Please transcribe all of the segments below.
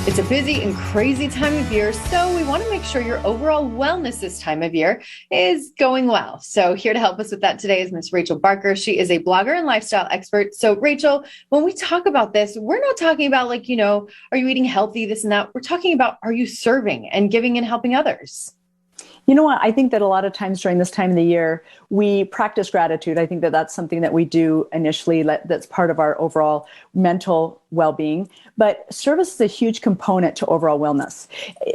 It's a busy and crazy time of year, so we want to make sure your overall wellness this time of year is going well. So here to help us with that today is Miss Rachel Barker. She is a blogger and lifestyle expert. So Rachel, when we talk about this, we're not talking about are you eating healthy, this and that. We're talking about, are you serving and giving and helping others? You know what? I think that a lot of times during this time of the year, we practice gratitude. I think that that's something that we do initially that's part of our overall mental well-being. But service is a huge component to overall wellness.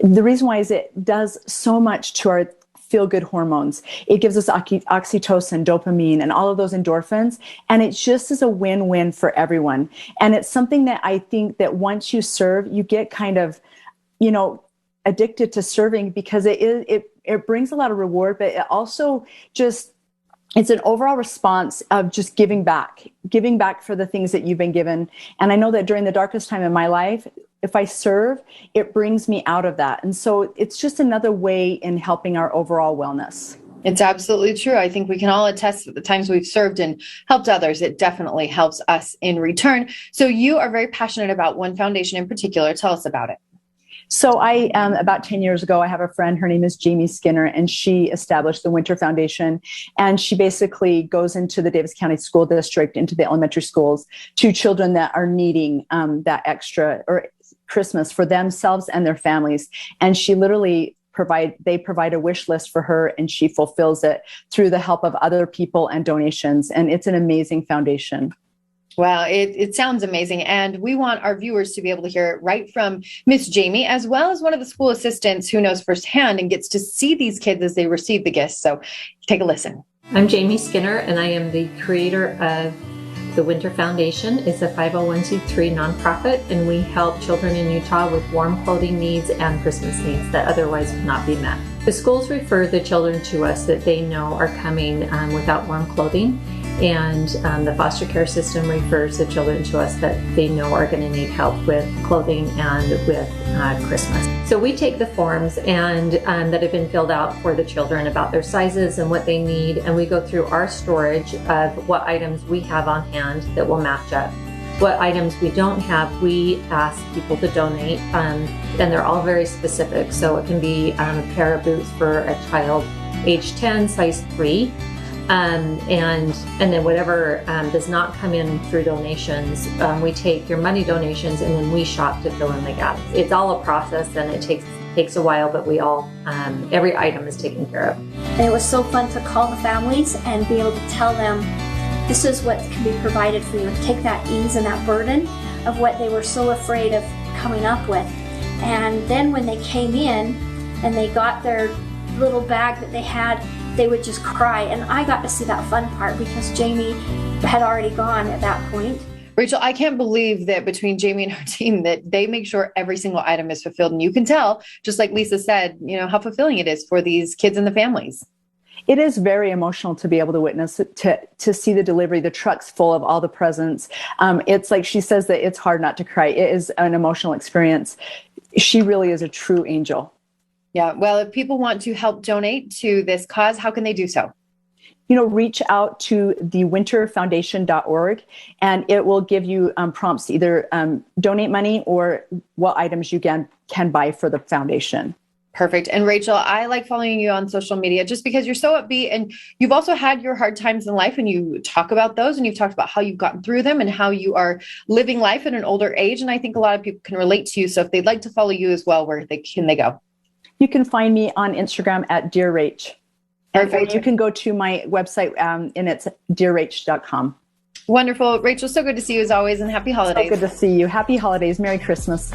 The reason why is it does so much to our feel-good hormones. It gives us oxytocin, dopamine, and all of those endorphins. And it just is a win-win for everyone. And it's something that I think that once you serve, you get kind of, addicted to serving because it brings a lot of reward, but it also it's an overall response of just giving back for the things that you've been given. And I know that during the darkest time in my life, if I serve, it brings me out of that. And so it's just another way in helping our overall wellness. It's absolutely true. I think we can all attest that the times we've served and helped others, it definitely helps us in return. So you are very passionate about one foundation in particular. Tell us about it. So about 10 years ago, I have a friend, her name is Jamie Skinner, and she established the Winter Foundation. And she basically goes into the Davis County School District, into the elementary schools, to children that are needing that extra or Christmas for themselves and their families. And she literally they provide a wish list for her, and she fulfills it through the help of other people and donations. And it's an amazing foundation. Wow, it sounds amazing. And we want our viewers to be able to hear it right from Miss Jamie, as well as one of the school assistants who knows firsthand and gets to see these kids as they receive the gifts. So take a listen. I'm Jamie Skinner, and I am the creator of the Winter Foundation. It's a 501c3 nonprofit, and we help children in Utah with warm clothing needs and Christmas needs that otherwise would not be met. The schools refer the children to us that they know are coming without warm clothing. And the foster care system refers the children to us that they know are going to need help with clothing and with Christmas. So we take the forms and that have been filled out for the children about their sizes and what they need, and we go through our storage of what items we have on hand that will match up. What items we don't have, we ask people to donate, and they're all very specific. So it can be a pair of boots for a child age 10, size 3. And then whatever does not come in through donations, we take your money donations and then we shop to fill in the gaps. It's all a process, and it takes a while, but we all every item is taken care of. And it was so fun to call the families and be able to tell them this is what can be provided for you, and take that ease and that burden of what they were so afraid of coming up with. And then when they came in and they got their little bag that they had, they would just cry. And I got to see that fun part because Jamie had already gone at that point. Rachel, I can't believe that between Jamie and her team that they make sure every single item is fulfilled. And you can tell, just like Lisa said, how fulfilling it is for these kids and the families. It is very emotional to be able to witness it, to see the delivery, the trucks full of all the presents. It's like she says that it's hard not to cry. It is an emotional experience. She really is a true angel. Yeah. Well, if people want to help donate to this cause, how can they do so? Reach out to thewinterfoundation.org, and it will give you prompts to either donate money or what items you can buy for the foundation. Perfect. And Rachel, I like following you on social media just because you're so upbeat, and you've also had your hard times in life, and you talk about those, and you've talked about how you've gotten through them and how you are living life at an older age. And I think a lot of people can relate to you. So if they'd like to follow you as well, where can they go? You can find me on Instagram at Dear Rach. Perfect. Or you can go to my website, and it's dearrach.com. Wonderful. Rachel, so good to see you as always, and happy holidays. So good to see you. Happy holidays. Merry Christmas.